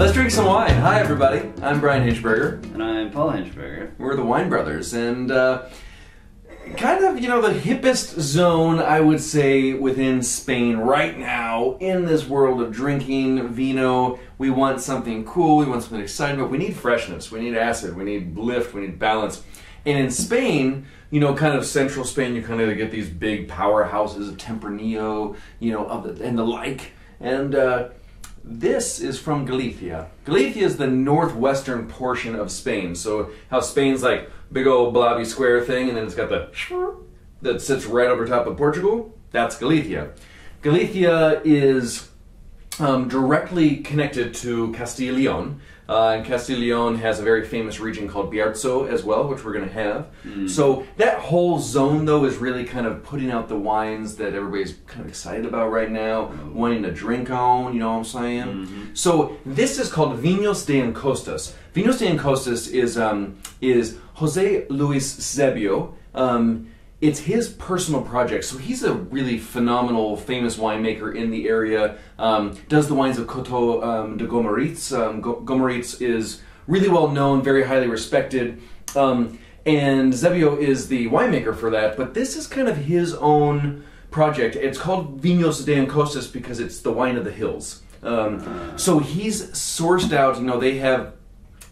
Let's drink some wine. Hi, everybody. I'm Brian Hinchberger. And I'm Paul Hinchberger. We're the Wine Brothers, and kind of, the hippest zone, I would say, within Spain right now in this world of drinking vino. We want something cool, we want something exciting, but we need freshness, we need acid, we need lift, we need balance. And in Spain, kind of central Spain, you kind of get these big powerhouses of Tempranillo, and the like. And this is from Galicia. Galicia is the northwestern portion of Spain. So how Spain's like big old blobby square thing, and then it's got the that sits right over top of Portugal. That's Galicia. Galicia is directly connected to Castile y León. And Castile y León has a very famous region called Bierzo as well, which we're going to have. So that whole zone, though, is really kind of putting out the wines that everybody's kind of excited about right now, wanting to drink on, you know what I'm saying? So this is called Viños de Encostas. Viños de Encostas is José Luis Sebio. It's his personal project, so he's a really phenomenal, famous winemaker in the area. Does the wines of Coteau de Gomeritz. Gomeritz is really well known, very highly respected, and Sebio is the winemaker for that. But this is kind of his own project. It's called Viños de Encostas because it's the wine of the hills. So he's sourced out.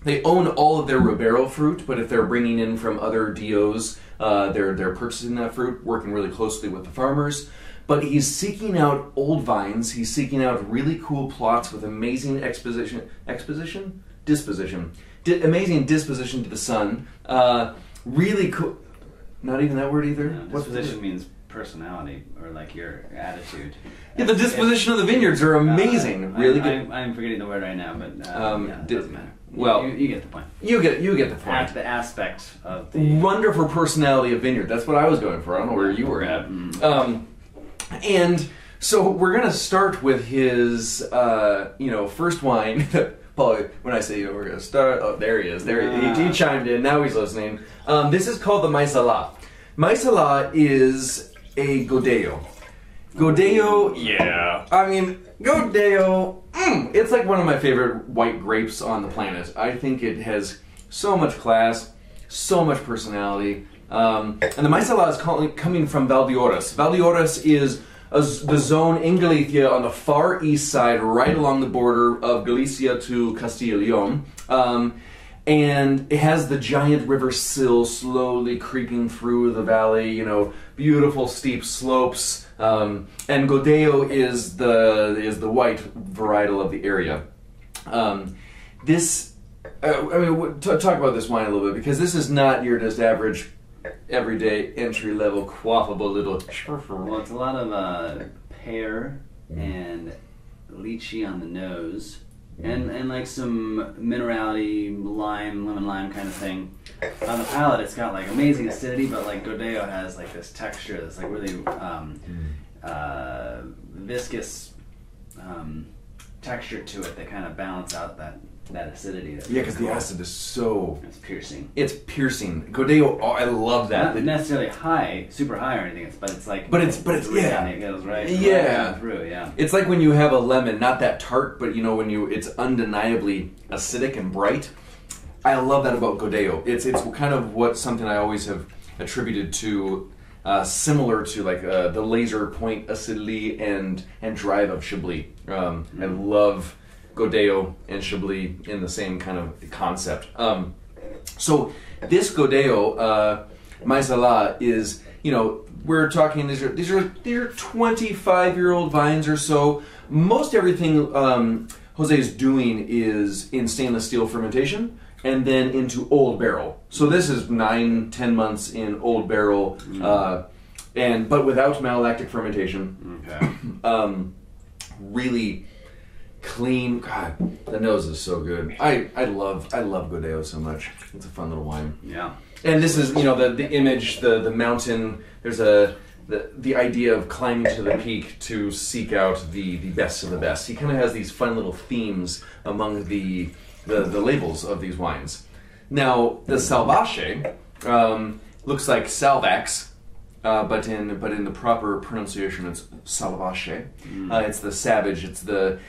They own all of their Ribeiro fruit, but if they're bringing in from other DOs, they're purchasing that fruit, working really closely with the farmers. But he's seeking out old vines. He's seeking out really cool plots with amazing amazing disposition to the sun. Really cool. Not even that word either. No, disposition means personality or like your attitude. Yeah, the disposition of the vineyards are amazing. Really good. I'm forgetting the word right now, but it doesn't matter. Well, you get the point. You get the point. The aspect of the wonderful personality of vineyard. That's what I was going for. I don't know where you were at. And so we're gonna start with his, first wine. Paul, when I say we're gonna start, oh, there he is. He chimed in. Now he's listening. This is called the Maisala. Maisala is a Godello. Godello, yeah. I mean, Godello, it's like one of my favorite white grapes on the planet. I think it has so much class, so much personality. And the Maisala is coming from Valdeorras. Valdeorras is the zone in Galicia on the far east side, right along the border of Galicia to Castile y León. And it has the giant river Sil slowly creeping through the valley, beautiful steep slopes. And Godello is the white varietal of the area. Talk about this wine a little bit, because this is not your just average, everyday, entry-level, quaffable little... Well, it's a lot of pear and lychee on the nose. And like some minerality, lemon lime kind of thing. On the palate, it's got like amazing acidity, but like Godello has like this texture that's like really viscous texture to it that kind of balance out that acidity. Yeah, because the acid is so... It's piercing. It's piercing. Godello, I love that. Not necessarily super high or anything, but it's like... But it's yeah. It goes right through, yeah. It's like when you have a lemon, not that tart, but it's undeniably acidic and bright. I love that about Godello. It's kind of something I always have attributed to, similar to like the laser point acidity and drive of Chablis. I love Godello and Chablis in the same kind of concept. So this Godello, Maisala, is, we're talking, these are 25-year-old vines or so. Most everything Jose is doing is in stainless steel fermentation and then into old barrel. So this is 9-10 months in old barrel, but without malolactic fermentation. Okay. Really clean. God, the nose is so good. I love Godello so much. It's a fun little wine. Yeah. And this is, the image, the mountain. There's the idea of climbing to the peak to seek out the best of the best. He kind of has these fun little themes among the labels of these wines. Now, the Salvace looks like Salvax, but in the proper pronunciation, it's salvaje. It's the savage. It's the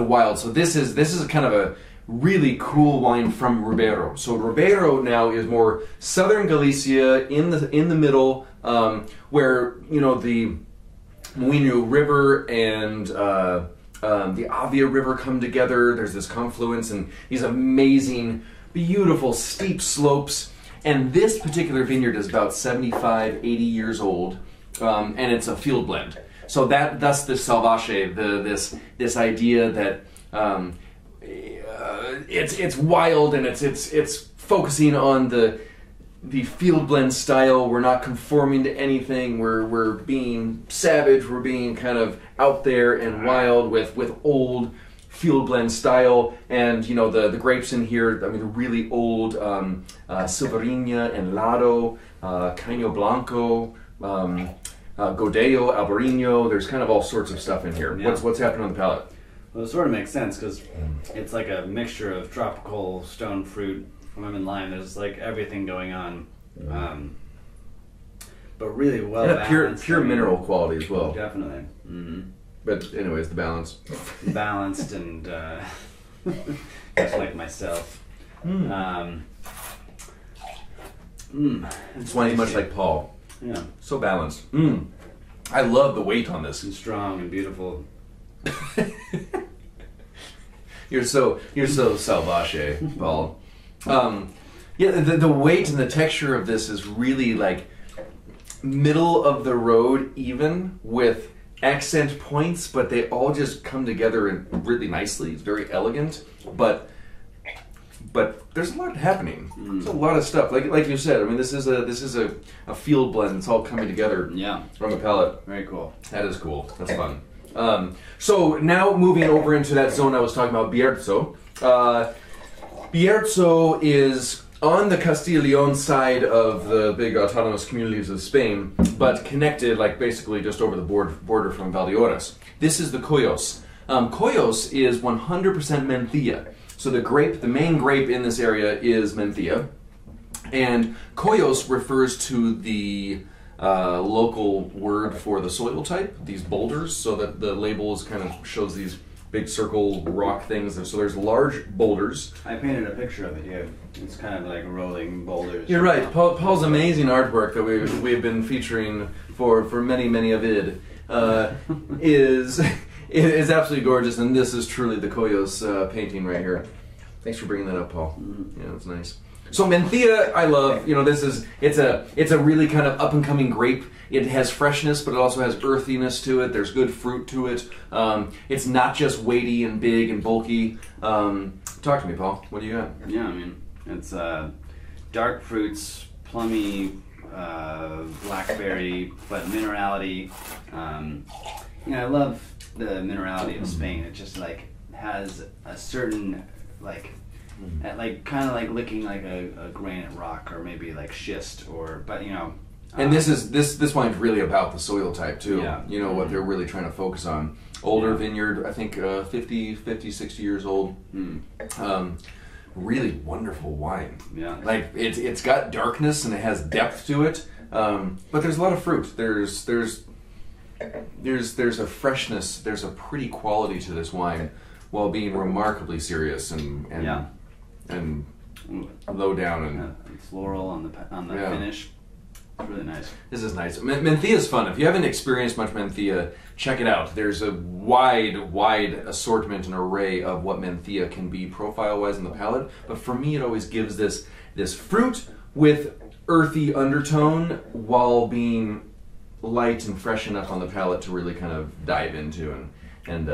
wild. So this is kind of a really cool wine from Ribeiro. So Ribeiro now is more southern Galicia in the middle, where the Viños River and the Avia River come together. There's this confluence and these amazing, beautiful, steep slopes. And this particular vineyard is about 75, 80 years old, and it's a field blend. So thus the salvaje, this idea that it's wild and it's focusing on the field blend style. We're not conforming to anything. We're being savage. We're being kind of out there and wild with old field blend style. And the grapes in here, I mean, the really old Silvarinha and Lado, Caño Blanco, Godello, Albarino. There's kind of all sorts of stuff in here. Yeah. What's happening on the palate? Well, it sort of makes sense because it's like a mixture of tropical stone fruit, lemon lime. There's like everything going on, but really well balanced. Pure mineral quality as well. Definitely. Mm-hmm. But anyways, the balance. Balanced and just like myself. It's wine much like Paul. Yeah. So balanced. I love the weight on this. And strong and beautiful. You're so salvaje, Paul. The weight and the texture of this is really like middle of the road, even with accent points, but they all just come together and really nicely. It's very elegant, but there's a lot happening. There's a lot of stuff. Like you said, I mean, this is a field blend. It's all coming together. Yeah. From the palate. Very cool. That is cool. That's fun. So now moving over into that zone I was talking about, Bierzo. Bierzo is on the Castilla y León side of the big autonomous communities of Spain, but connected, like basically just over the border from Valdeorras. This is the Collos. Collos is 100% Mencía. So the main grape in this area is Mencía, and Collos refers to the local word for the soil type, these boulders, so that the labels kind of shows these big circle rock things. So there's large boulders. I painted a picture of it here. It's kind of like rolling boulders. You're right. Paul's amazing artwork that we've been featuring for many a vid is absolutely gorgeous, and this is truly the Collos painting right here. Thanks for bringing that up, Paul. Yeah, that's nice. So Mencía, I love. It's a really kind of up and coming grape. It has freshness, but it also has earthiness to it. There's good fruit to it. It's not just weighty and big and bulky. Talk to me, Paul. What do you got? Yeah, I mean, it's dark fruits, plummy, blackberry, but minerality. I love the minerality of Spain. It just like has a certain kind of like licking like a granite rock or maybe like schist and this wine's really about the soil type too. Yeah. What they're really trying to focus on. Older vineyard, I think 50, 60 years old. Really wonderful wine. Yeah. Like it's got darkness and it has depth to it. But there's a lot of fruit. There's a freshness, there's a pretty quality to this wine while being remarkably serious and low down and floral on the finish. It's really nice. This is nice. Mencía is fun. If you haven't experienced much Mencía, check it out. There's a wide assortment and array of what Mencía can be profile-wise in the palate. But for me, it always gives this fruit with earthy undertone while being light and fresh enough on the palate to really kind of dive into and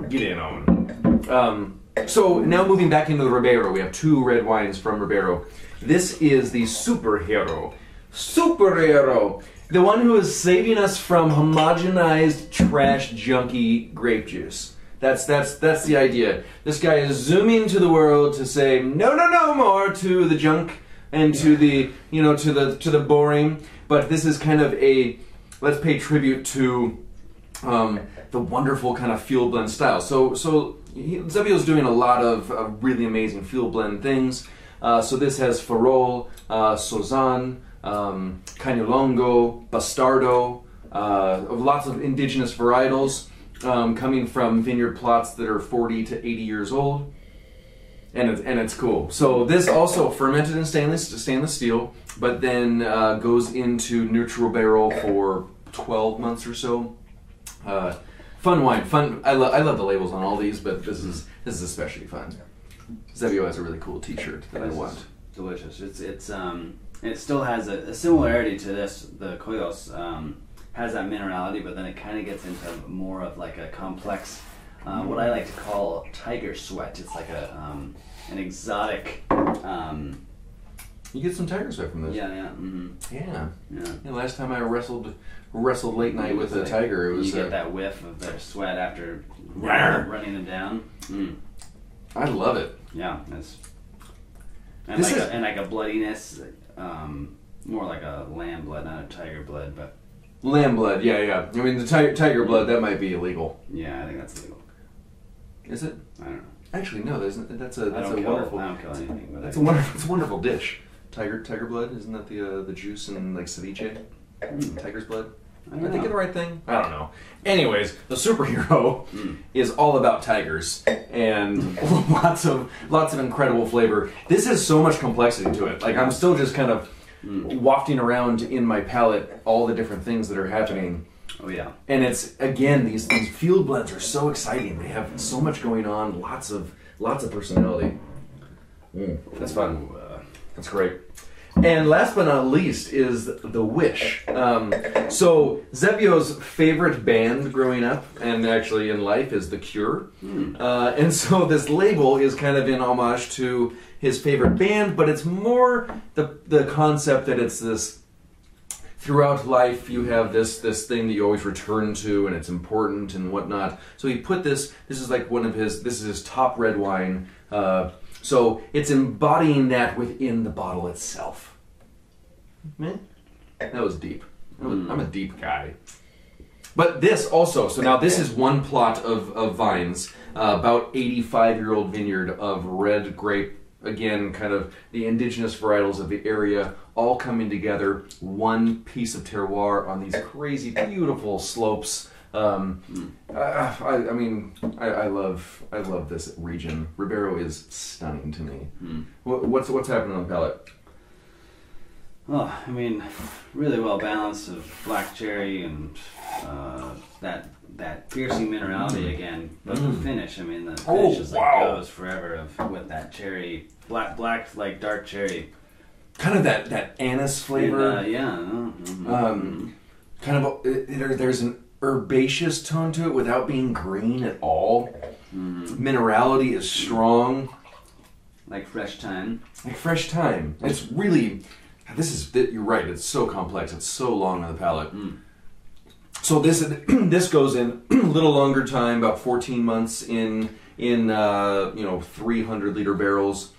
get in on. So now moving back into the Ribeiro, we have two red wines from Ribeiro. This is the Superhero, the one who is saving us from homogenized trash junky grape juice. That's the idea. This guy is zooming to the world to say no more to the junk and to the to the boring. But this is kind of let's pay tribute to the wonderful kind of field blend style. So Sebio's doing a lot of really amazing field blend things. So this has Ferrol, Sauzon, Cañolongo, Bastardo, lots of indigenous varietals coming from vineyard plots that are 40 to 80 years old. And it's cool. So this also fermented in stainless steel, but then goes into neutral barrel for 12 months or so. Fun wine, fun. I love the labels on all these, but this is especially fun. Sebio has a really cool T-shirt that I want. Delicious. It still has a similarity to this. The Koyos has that minerality, but then it kind of gets into more of like a complex, what I like to call tiger sweat. It's like an exotic. You get some tiger sweat from this. Yeah, yeah. Mm-hmm. Yeah. Last time I wrestled late night with a tiger, it was. You get that whiff of their sweat after running them down. Mm. I love it. Yeah, and like a bloodiness, more like a lamb blood, not a tiger blood, but lamb blood. Yeah. I mean, the tiger blood, that might be illegal. Yeah, I think that's illegal. Is it? I don't know. Actually, no. That's a wonderful. I don't kill anything. But it's a wonderful dish. Tiger blood, isn't that the juice in like ceviche? Tiger's blood. Am I thinking the right thing? I don't know. Anyways, the superhero is all about tigers and lots of incredible flavor. This has so much complexity to it. Like I'm still just kind of wafting around in my palate all the different things that are happening. Oh yeah. And it's again these field blends are so exciting. They have so much going on. Lots of personality. That's fun. That's great. And last but not least is The Wish. So Sebio's favorite band growing up and actually in life is The Cure. And so this label is kind of in homage to his favorite band, but it's more the concept that it's this throughout life you have this thing that you always return to and it's important and whatnot. So he put this is like this is his top red wine. So it's embodying that within the bottle itself. Man, that was deep. I'm a deep guy. But this also, so now this is one plot of vines, about 85-year-old vineyard of red grape, again, kind of the indigenous varietals of the area, all coming together, one piece of terroir on these crazy, beautiful slopes. I love this region. Ribeiro is stunning to me. What's happening on the palate? Oh, I mean, really well balanced of black cherry and that piercing minerality again. But the finish, I mean, the finish just goes forever with that cherry, black like dark cherry. Kind of that anise flavor. Kind of there's an herbaceous tone to it without being green at all. Minerality is strong. Like fresh thyme. It's really, you're right, it's so complex. It's so long on the palate. So this goes in a little longer time, about 14 months in 300-liter barrels.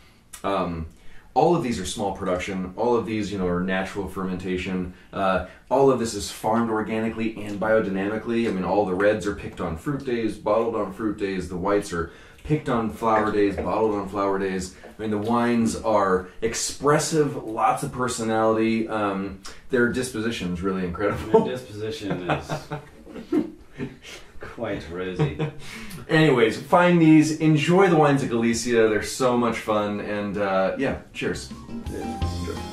All of these are small production. All of these, are natural fermentation. All of this is farmed organically and biodynamically. I mean, all the reds are picked on fruit days, bottled on fruit days. The whites are picked on flower days, bottled on flower days. I mean, the wines are expressive, lots of personality. Their disposition's really incredible. Their disposition is quite rosy. Anyways, find these. Enjoy the wines of Galicia. They're so much fun. And cheers. Yeah.